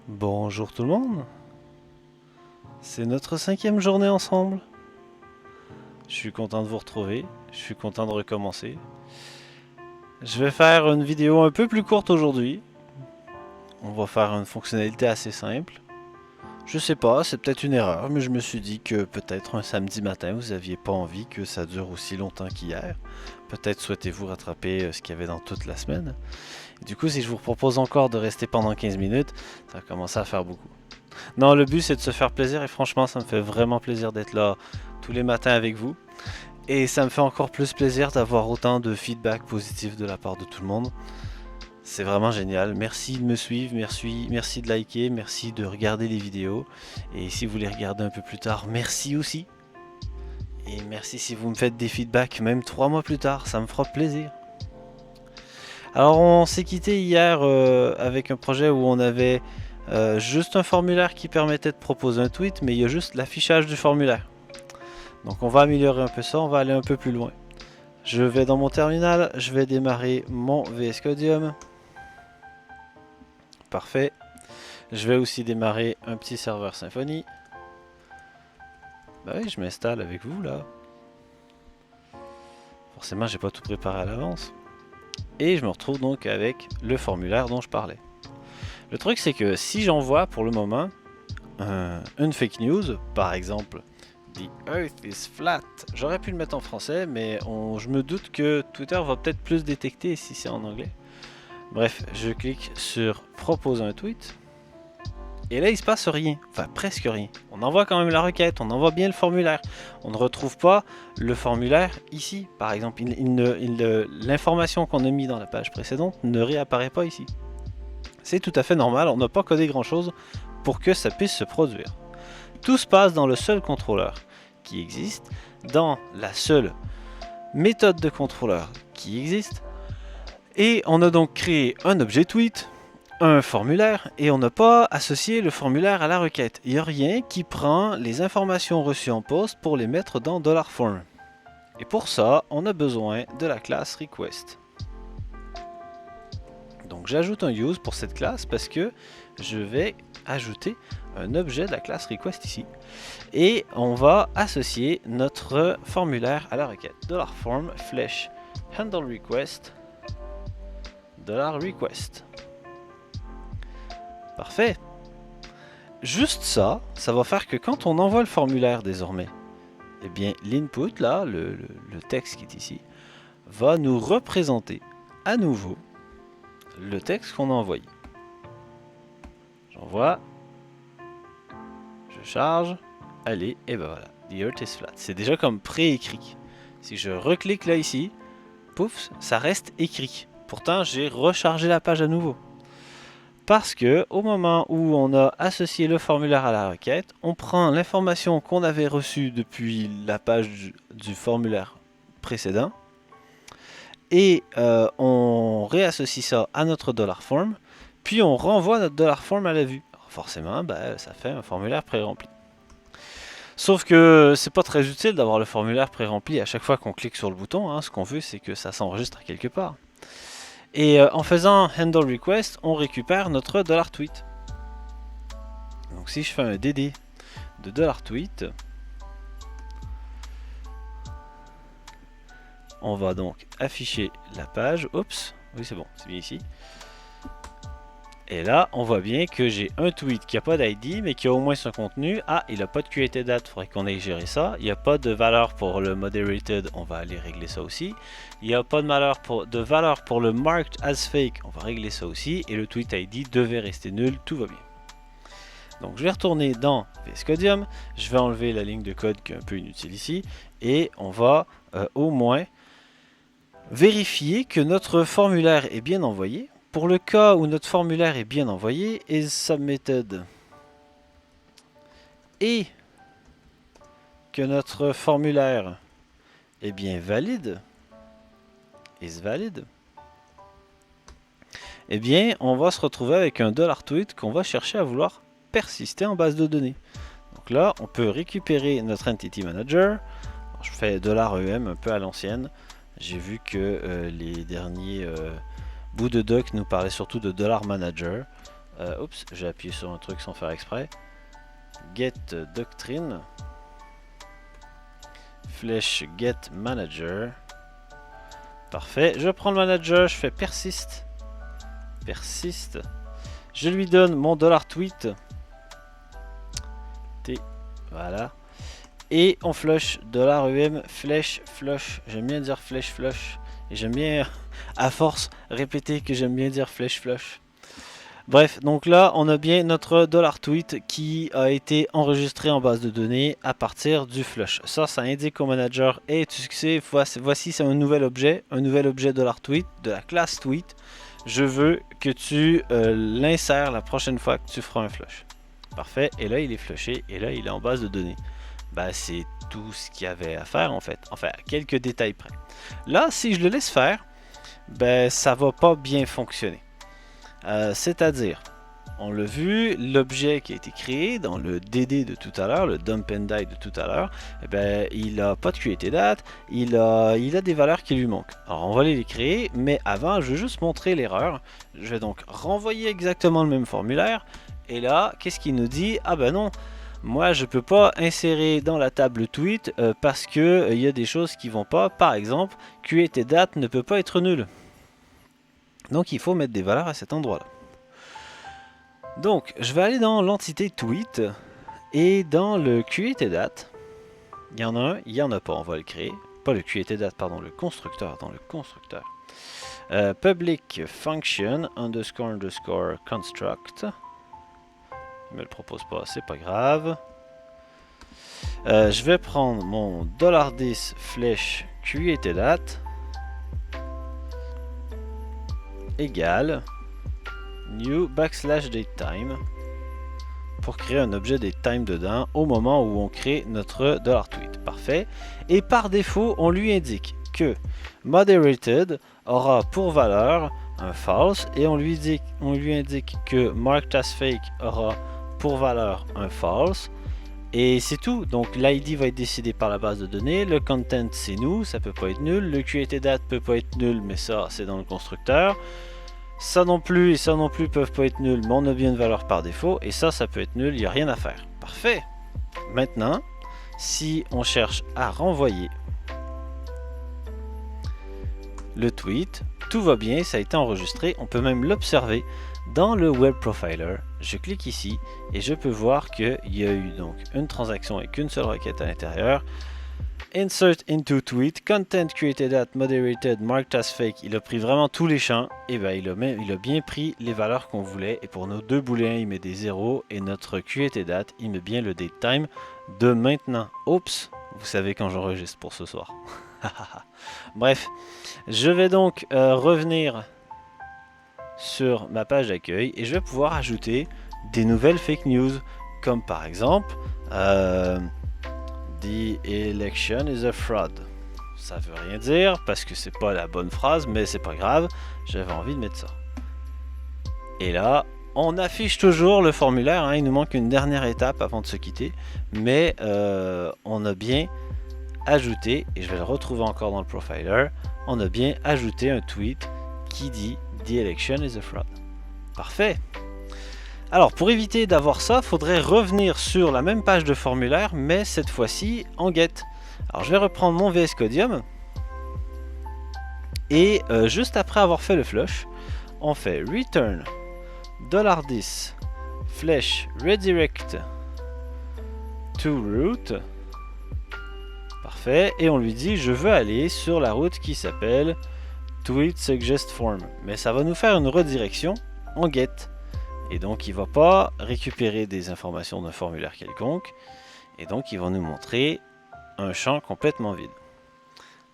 Bonjour tout le monde, c'est notre 5e journée ensemble. Je suis content de vous retrouver, je suis content de recommencer. Je vais faire une vidéo un peu plus courte aujourd'hui. On va faire une fonctionnalité assez simple. Je sais pas, c'est peut-être une erreur, mais je me suis dit que peut-être un samedi matin, vous aviez pas envie que ça dure aussi longtemps qu'hier. Peut-être souhaitez-vous rattraper ce qu'il y avait dans toute la semaine. Et du coup, si je vous propose encore de rester pendant 15 minutes, ça va commencer à faire beaucoup. Non, le but c'est de se faire plaisir et franchement, ça me fait vraiment plaisir d'être là tous les matins avec vous. Et ça me fait encore plus plaisir d'avoir autant de feedback positif de la part de tout le monde. C'est vraiment génial. Merci de me suivre, merci de liker, merci de regarder les vidéos. Et si vous les regardez un peu plus tard, merci aussi. Et merci si vous me faites des feedbacks même 3 mois plus tard, ça me fera plaisir. Alors on s'est quitté hier avec un projet où on avait juste un formulaire qui permettait de proposer un tweet, mais il y a juste l'affichage du formulaire. Donc on va améliorer un peu ça, on va aller un peu plus loin. Je vais dans mon terminal, je vais démarrer mon VS Codium. Parfait. Je vais aussi démarrer un petit serveur Symfony. Bah oui, je m'installe avec vous là. Forcément, j'ai pas tout préparé à l'avance. Et je me retrouve donc avec le formulaire dont je parlais. Le truc, c'est que si j'envoie pour le moment une fake news, par exemple, The Earth is flat, j'aurais pu le mettre en français, mais je me doute que Twitter va peut-être plus détecter si c'est en anglais. Bref, je clique sur proposer un tweet. Et là, il se passe rien, enfin presque rien. On envoie quand même la requête, on envoie bien le formulaire. On ne retrouve pas le formulaire ici, par exemple. L'information qu'on a mis dans la page précédente ne réapparaît pas ici. C'est tout à fait normal, on n'a pas codé grand chose pour que ça puisse se produire. Tout se passe dans le seul contrôleur qui existe, dans la seule méthode de contrôleur qui existe. Et on a donc créé un objet tweet, un formulaire, et on n'a pas associé le formulaire à la requête. Il n'y a rien qui prend les informations reçues en post pour les mettre dans $form. Et pour ça, on a besoin de la classe request. Donc j'ajoute un use pour cette classe parce que je vais ajouter un objet de la classe request ici. Et on va associer notre formulaire à la requête. $form flèche handle request $request. Parfait. Juste ça, ça va faire que quand on envoie le formulaire désormais, eh bien l'input là, le texte qui est ici, va nous représenter à nouveau le texte qu'on a envoyé. J'envoie, je charge, allez, et ben voilà, the earth is flat. C'est déjà comme préécrit. Si je reclique là ici, pouf, ça reste écrit. Pourtant, j'ai rechargé la page à nouveau. Parce que au moment où on a associé le formulaire à la requête, on prend l'information qu'on avait reçue depuis la page du formulaire précédent et on réassocie ça à notre $form, puis on renvoie notre $form à la vue. Alors forcément, ça fait un formulaire pré-rempli. Sauf que c'est pas très utile d'avoir le formulaire pré-rempli à chaque fois qu'on clique sur le bouton, hein. Ce qu'on veut, c'est que ça s'enregistre quelque part. Et en faisant handle request, on récupère notre $tweet. Donc si je fais un dd de $tweet, on va donc afficher la page. Oups, oui c'est bon, c'est bien ici. Et là, on voit bien que j'ai un tweet qui n'a pas d'ID, mais qui a au moins son contenu. Ah, il n'a pas de created date, il faudrait qu'on aille gérer ça. Il n'y a pas de valeur pour le moderated, on va aller régler ça aussi. Il n'y a pas de valeur pour le marked as fake, on va régler ça aussi. Et le tweet ID devait rester nul, tout va bien. Donc je vais retourner dans VS Codium, je vais enlever la ligne de code qui est un peu inutile ici. Et on va au moins vérifier que notre formulaire est bien envoyé. Pour le cas où notre formulaire est bien envoyé, is submitted, et que notre formulaire est bien valide, is valid, eh bien on va se retrouver avec un $tweet qu'on va chercher à vouloir persister en base de données. Donc là, on peut récupérer notre entity manager. Alors, je fais $EM un peu à l'ancienne. J'ai vu que les derniers bout de doc nous parlait surtout de $manager. Oups, j'ai appuyé sur un truc sans faire exprès. Get doctrine. Flèche get manager. Parfait. Je prends le manager, je fais persiste. Persiste. Je lui donne mon $tweet. T. Voilà. Et on flush $UM flèche flush. J'aime bien dire flèche flush. Et j'aime bien, à force, répéter que j'aime bien dire flèche flush. Bref, donc là, on a bien notre $tweet qui a été enregistré en base de données à partir du flush. Ça indique au manager, hey, tu sais, voici c'est un nouvel objet $tweet de la classe tweet. Je veux que tu l'insères la prochaine fois que tu feras un flush. Parfait, et là il est flushé, et là il est en base de données. Ben, c'est tout ce qu'il y avait à faire en fait, enfin quelques détails près. Là, si je le laisse faire, ben ça va pas bien fonctionner. C'est-à-dire, on l'a vu, l'objet qui a été créé dans le DD de tout à l'heure, le dump and die de tout à l'heure, eh ben, il n'a pas de createDate, il a des valeurs qui lui manquent. Alors on va les créer, mais avant je vais juste montrer l'erreur. Je vais donc renvoyer exactement le même formulaire, et là, qu'est-ce qu'il nous dit? Ah ben non, moi je peux pas insérer dans la table tweet parce que il y a des choses qui vont pas. Par exemple, createDate ne peut pas être nul. Donc il faut mettre des valeurs à cet endroit-là. Donc je vais aller dans l'entité tweet et dans le createDate. Il y en a un, il y en a pas, on va le créer. Pas le createDate, pardon, le constructeur, dans le constructeur. Public function underscore construct. Il me le propose pas, c'est pas grave. Je vais prendre mon $10 flèche createDate égale new \datetime pour créer un objet datetime dedans au moment où on crée notre $tweet. Parfait. Et par défaut, on lui indique que moderated aura pour valeur un false et on lui indique que marked as fake aura pour valeur un false. Et c'est tout. Donc l'ID va être décidé par la base de données. Le content c'est nous, ça peut pas être nul. Le createDate peut pas être nul, mais ça c'est dans le constructeur. Ça non plus et ça non plus peuvent pas être nuls, mais on a bien une valeur par défaut. Et ça peut être nul, il n'y a rien à faire. Parfait. Maintenant, si on cherche à renvoyer le tweet, tout va bien, ça a été enregistré. On peut même l'observer dans le Web Profiler. Je clique ici et je peux voir qu'il y a eu donc une transaction avec une seule requête à l'intérieur. Insert into tweet, content created at moderated, marked as fake. Il a pris vraiment tous les champs et ben il a bien pris les valeurs qu'on voulait. Et pour nos deux booléens, il met des 0 et notre createDate, il met bien le datetime de maintenant. Oups, vous savez quand j'enregistre pour ce soir. Bref, je vais donc revenir sur ma page d'accueil et je vais pouvoir ajouter des nouvelles fake news, comme par exemple The election is a fraud. Ça veut rien dire parce que c'est pas la bonne phrase, mais c'est pas grave, j'avais envie de mettre ça. Et là, on affiche toujours le formulaire, hein, il nous manque une dernière étape avant de se quitter, mais on a bien ajouté, et je vais le retrouver encore dans le profiler, on a bien ajouté un tweet qui dit The election is a fraud. Parfait. Alors pour éviter d'avoir ça, il faudrait revenir sur la même page de formulaire, mais cette fois-ci en get. Alors je vais reprendre mon VS Codium, et juste après avoir fait le flush, on fait return $10 flèche redirect to route. Parfait, et on lui dit je veux aller sur la route qui s'appelle tweet suggest form, mais ça va nous faire une redirection en get. Et donc il ne va pas récupérer des informations d'un formulaire quelconque. Et donc il va nous montrer un champ complètement vide.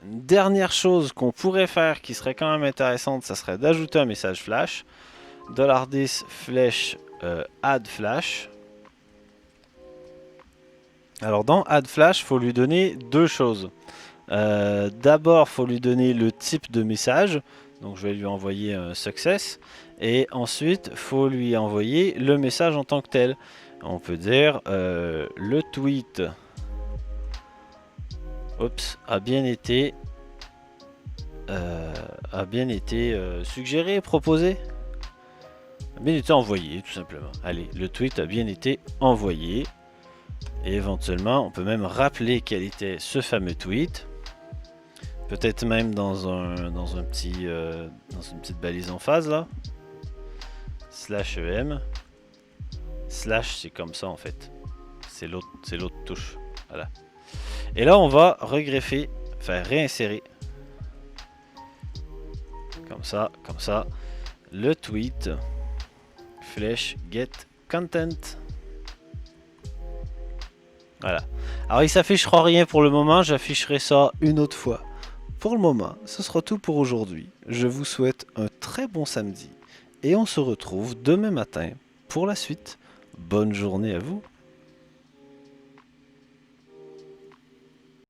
Une dernière chose qu'on pourrait faire qui serait quand même intéressante, ça serait d'ajouter un message flash. $10 flèche add flash. Alors dans add flash, il faut lui donner deux choses. D'abord, il faut lui donner le type de message. Donc je vais lui envoyer un success. Et ensuite, il faut lui envoyer le message en tant que tel. On peut dire le tweet a bien été suggéré, proposé. A bien été envoyé, tout simplement. Allez, le tweet a bien été envoyé. Et éventuellement, on peut même rappeler quel était ce fameux tweet. Peut-être même dans un petit, dans une petite balise en phase là. /em. Slash, c'est comme ça en fait. C'est l'autre touche. Voilà. Et là, on va regreffer, enfin réinsérer. Comme ça. Le tweet. Flèche get content. Voilà. Alors il s'affichera rien pour le moment, j'afficherai ça une autre fois. Pour le moment, ce sera tout pour aujourd'hui. Je vous souhaite un très bon samedi et on se retrouve demain matin pour la suite. Bonne journée à vous.